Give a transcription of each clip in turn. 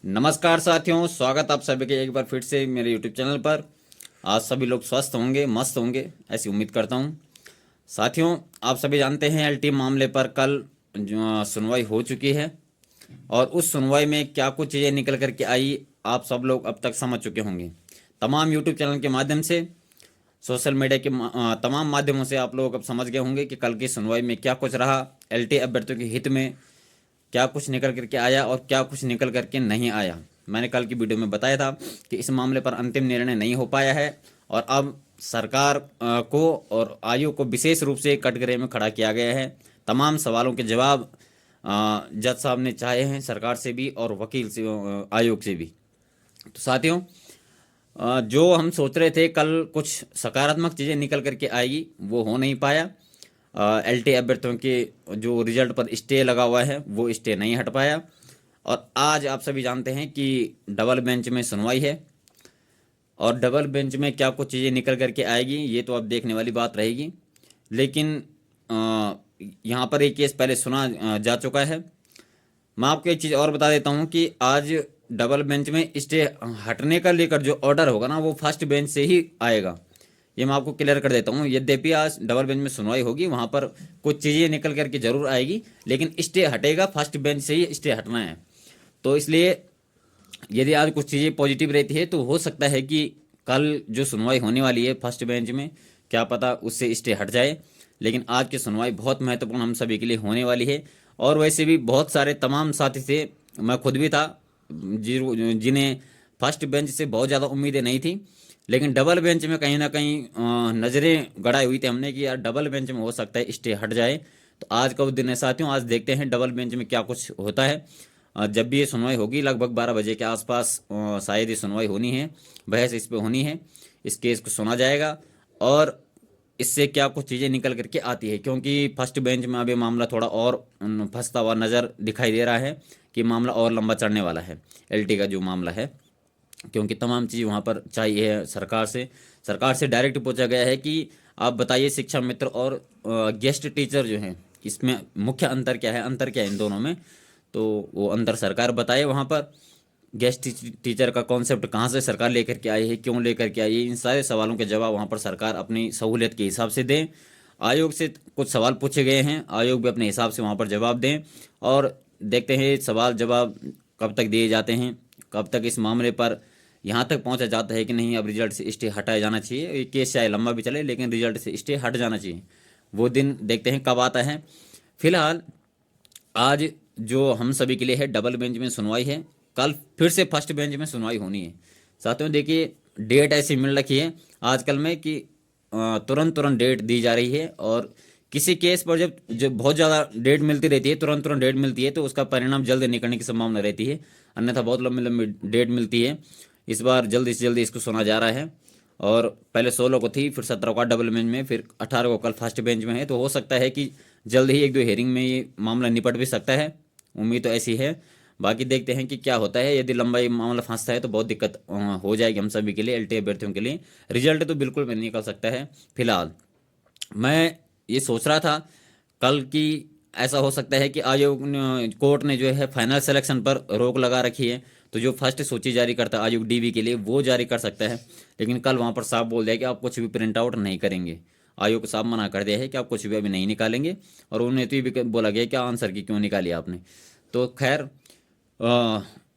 नमस्कार साथियों, स्वागत आप सभी के एक बार फिर से मेरे YouTube चैनल पर। आज सभी लोग स्वस्थ होंगे, मस्त होंगे, ऐसी उम्मीद करता हूं। साथियों, आप सभी जानते हैं एलटी मामले पर कल जो सुनवाई हो चुकी है और उस सुनवाई में क्या कुछ चीज़ें निकल कर के आई, आप सब लोग अब तक समझ चुके होंगे। तमाम YouTube चैनल के माध्यम से, सोशल मीडिया के तमाम माध्यमों से आप लोग अब समझ गए होंगे कि कल की सुनवाई में क्या कुछ रहा, एलटी अभ्यर्थियों के हित में क्या कुछ निकल करके आया और क्या कुछ निकल करके नहीं आया। मैंने कल की वीडियो में बताया था कि इस मामले पर अंतिम निर्णय नहीं हो पाया है और अब सरकार को और आयोग को विशेष रूप से कटघरे में खड़ा किया गया है। तमाम सवालों के जवाब जज साहब ने चाहे हैं, सरकार से भी और वकील से, आयोग से भी। तो साथियों, जो हम सोच रहे थे कल कुछ सकारात्मक चीज़ें निकल करके आएगी, वो हो नहीं पाया। एलटी अभ्यर्थियों के जो रिजल्ट पर स्टे लगा हुआ है वो स्टे नहीं हट पाया और आज आप सभी जानते हैं कि डबल बेंच में सुनवाई है और डबल बेंच में क्या कुछ चीज़ें निकल करके आएगी ये तो अब देखने वाली बात रहेगी। लेकिन यहाँ पर एक केस पहले सुना जा चुका है। मैं आपको एक चीज़ और बता देता हूँ कि आज डबल बेंच में स्टे हटने का लेकर जो ऑर्डर होगा ना, वो फर्स्ट बेंच से ही आएगा। ये मैं आपको क्लियर कर देता हूँ। यद्यपि आज डबल बेंच में सुनवाई होगी, वहाँ पर कुछ चीज़ें निकल करके जरूर आएगी, लेकिन स्टे हटेगा फर्स्ट बेंच से ही स्टे हटना है। तो इसलिए यदि आज कुछ चीज़ें पॉजिटिव रहती है तो हो सकता है कि कल जो सुनवाई होने वाली है फर्स्ट बेंच में, क्या पता उससे स्टे हट जाए। लेकिन आज की सुनवाई बहुत महत्वपूर्ण हम सभी के लिए होने वाली है। और वैसे भी बहुत सारे तमाम साथी थे, मैं खुद भी था, जिन्हें फर्स्ट बेंच से बहुत ज़्यादा उम्मीदें नहीं थी, लेकिन डबल बेंच में कहीं ना कहीं नज़रें गड़ाई हुई थी हमने कि यार डबल बेंच में हो सकता है स्टे हट जाए। तो आज का वो दिन है साथियों, आज देखते हैं डबल बेंच में क्या कुछ होता है। जब भी ये सुनवाई होगी लगभग 12 बजे के आसपास शायद ये सुनवाई होनी है, बहस इस पे होनी है, इस केस को सुना जाएगा और इससे क्या कुछ चीज़ें निकल करके आती है। क्योंकि फर्स्ट बेंच में अभी मामला थोड़ा और फंसता हुआ नज़र दिखाई दे रहा है कि मामला और लंबा चढ़ने वाला है, एलटी का जो मामला है। क्योंकि तमाम चीज़ वहाँ पर चाहिए है सरकार से डायरेक्ट पूछा गया है कि आप बताइए शिक्षा मित्र और गेस्ट टीचर जो हैं, इसमें मुख्य अंतर क्या है, अंतर क्या है इन दोनों में। तो वो अंतर सरकार बताए। वहाँ पर गेस्ट टीचर का कॉन्सेप्ट कहाँ से सरकार लेकर के आई है, क्यों लेकर के आई है, इन सारे सवालों के जवाब वहाँ पर सरकार अपनी सहूलियत के हिसाब से दें। आयोग से कुछ सवाल पूछे गए हैं, आयोग भी अपने हिसाब से वहाँ पर जवाब दें और देखते हैं सवाल जवाब कब तक दिए जाते हैं, कब तक इस मामले पर यहाँ तक पहुँचा जाता है कि नहीं अब रिजल्ट से स्टे हटाया जाना चाहिए। ये केस चाहे लंबा भी चले लेकिन रिजल्ट से स्टे हट जाना चाहिए। वो दिन देखते हैं कब आता है। फिलहाल आज जो हम सभी के लिए है डबल बेंच में सुनवाई है, कल फिर से फर्स्ट बेंच में सुनवाई होनी है। साथियों देखिए, डेट ऐसी मिल रखी है आजकल में कि तुरंत तुरंत डेट दी जा रही है और किसी केस पर जब बहुत ज़्यादा डेट मिलती रहती है, तुरंत तुरंत डेट मिलती है, तो उसका परिणाम जल्द निकलने की संभावना रहती है। अन्यथा बहुत लंबी लंबी डेट मिलती है। इस बार जल्दी से जल्दी इसको सुना जा रहा है और पहले 16 को थी, फिर 17 को डबल बेंच में, फिर 18 को कल फर्स्ट बेंच में है। तो हो सकता है कि जल्द ही एक दो हेयरिंग में ये मामला निपट भी सकता है, उम्मीद तो ऐसी है। बाकी देखते हैं कि क्या होता है। यदि लंबा ये मामला फंसता है तो बहुत दिक्कत हो जाएगी हम सभी के लिए, एलटी अभ्यर्थियों के लिए। रिजल्ट तो बिल्कुल भी नहीं निकल सकता है। फिलहाल मैं ये सोच रहा था कल की, ऐसा हो सकता है कि आयोग कोर्ट ने जो है फाइनल सिलेक्शन पर रोक लगा रखी है, तो जो फर्स्ट सूची जारी करता है आयोग डीबी के लिए वो जारी कर सकता है। लेकिन कल वहाँ पर साफ बोल दिया कि आप कुछ भी प्रिंट आउट नहीं करेंगे। आयोग को साफ मना कर दिया है कि आप कुछ भी अभी नहीं निकालेंगे और उन्हें तो ये भी बोला गया कि आंसर की क्यों निकाली आपने। तो खैर,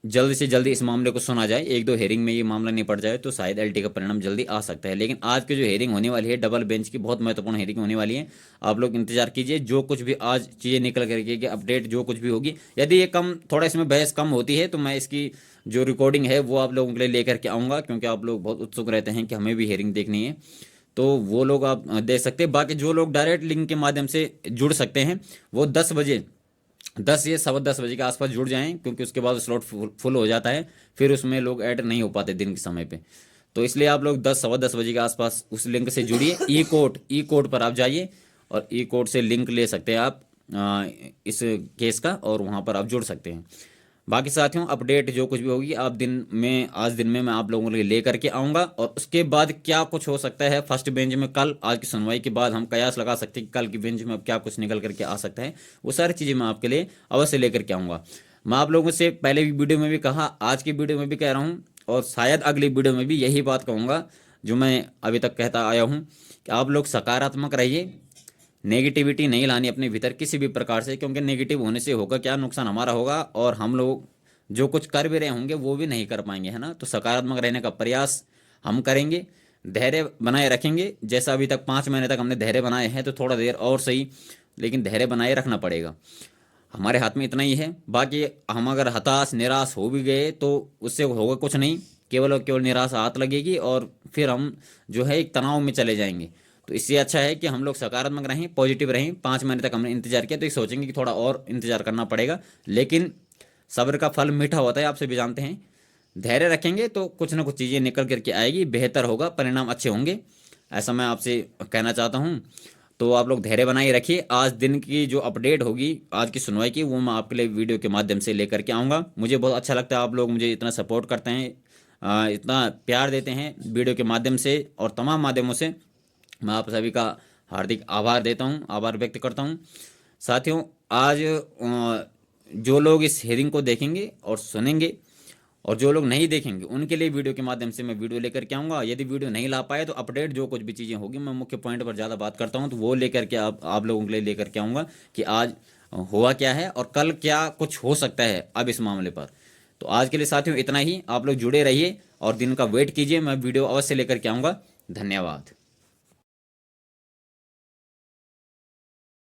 जल्द से जल्दी इस मामले को सुना जाए, एक दो हेयरिंग में ये मामला निपट जाए तो शायद एलटी का परिणाम जल्दी आ सकता है। लेकिन आज की जो हेयरिंग होने वाली है डबल बेंच की, बहुत महत्वपूर्ण हेयरिंग होने वाली है। आप लोग इंतजार कीजिए, जो कुछ भी आज चीज़ें निकल करके कि अपडेट जो कुछ भी होगी, यदि ये कम थोड़ा इसमें बहस कम होती है तो मैं इसकी जो रिकॉर्डिंग है वो आप लोगों के लिए लेकर के आऊँगा, क्योंकि आप लोग बहुत उत्सुक रहते हैं कि हमें भी हेयरिंग देखनी है। तो वो लोग आप देख सकते हैं। बाकी जो लोग डायरेक्ट लिंक के माध्यम से जुड़ सकते हैं वो 10 बजे, 10 या सवा 10 बजे के आसपास जुड़ जाएं, क्योंकि उसके बाद स्लॉट फुल हो जाता है, फिर उसमें लोग ऐड नहीं हो पाते दिन के समय पे। तो इसलिए आप लोग 10 सवा 10 बजे के आसपास उस लिंक से जुड़िए। ई कोर्ट पर आप जाइए और ई कोर्ट से लिंक ले सकते हैं आप इस केस का, और वहाँ पर आप जुड़ सकते हैं। बाकी साथियों, अपडेट जो कुछ भी होगी आप आज दिन में मैं आप लोगों के लिए लेकर के आऊँगा। और उसके बाद क्या कुछ हो सकता है फर्स्ट बेंच में, कल आज की सुनवाई के बाद हम कयास लगा सकते हैं कि कल की बेंच में अब क्या कुछ निकल करके आ सकता है, वो सारी चीज़ें मैं आपके लिए अवश्य लेकर के आऊँगा। मैं आप लोगों से पहले भी वीडियो में भी कहा, आज की वीडियो में भी कह रहा हूँ, और शायद अगली वीडियो में भी यही बात कहूँगा जो मैं अभी तक कहता आया हूँ कि आप लोग सकारात्मक रहिए, नेगेटिविटी नहीं लानी अपने भीतर किसी भी प्रकार से, क्योंकि नेगेटिव होने से होगा क्या, नुकसान हमारा होगा और हम लोग जो कुछ कर भी रहे होंगे वो भी नहीं कर पाएंगे, है ना। तो सकारात्मक रहने का प्रयास हम करेंगे, धैर्य बनाए रखेंगे। जैसा अभी तक 5 महीने तक हमने धैर्य बनाए हैं, तो थोड़ा देर और सही, लेकिन धैर्य बनाए रखना पड़ेगा। हमारे हाथ में इतना ही है। बाकी हम अगर हताश निराश हो भी गए तो उससे होगा कुछ नहीं, केवल और केवल निराशा हाथ लगेगी और फिर हम जो है एक तनाव में चले जाएंगे। तो इससे अच्छा है कि हम लोग सकारात्मक रहें, पॉजिटिव रहें। 5 महीने तक हमने इंतजार किया तो ये सोचेंगे कि थोड़ा और इंतजार करना पड़ेगा, लेकिन सब्र का फल मीठा होता है, आप सभी जानते हैं। धैर्य रखेंगे तो कुछ ना कुछ चीज़ें निकल करके आएगी, बेहतर होगा, परिणाम अच्छे होंगे, ऐसा मैं आपसे कहना चाहता हूँ। तो आप लोग धैर्य बनाए रखिए। आज दिन की जो अपडेट होगी, आज की सुनवाई की, वो मैं आपके लिए वीडियो के माध्यम से लेकर के आऊँगा। मुझे बहुत अच्छा लगता है आप लोग मुझे इतना सपोर्ट करते हैं, इतना प्यार देते हैं वीडियो के माध्यम से और तमाम माध्यमों से। मैं आप सभी का हार्दिक आभार देता हूँ, आभार व्यक्त करता हूँ। साथियों, आज जो लोग इस हेयरिंग को देखेंगे और सुनेंगे और जो लोग नहीं देखेंगे उनके लिए वीडियो के माध्यम से मैं वीडियो लेकर के आऊँगा। यदि वीडियो नहीं ला पाए तो अपडेट जो कुछ भी चीज़ें होगी, मैं मुख्य पॉइंट पर ज़्यादा बात करता हूँ, तो वो लेकर के आप लोगों के लिए लेकर के आऊँगा कि आज हुआ क्या है और कल क्या कुछ हो सकता है अब इस मामले पर। तो आज के लिए साथियों इतना ही। आप लोग जुड़े रहिए और दिन का वेट कीजिए, मैं वीडियो अवश्य लेकर के आऊँगा। धन्यवाद।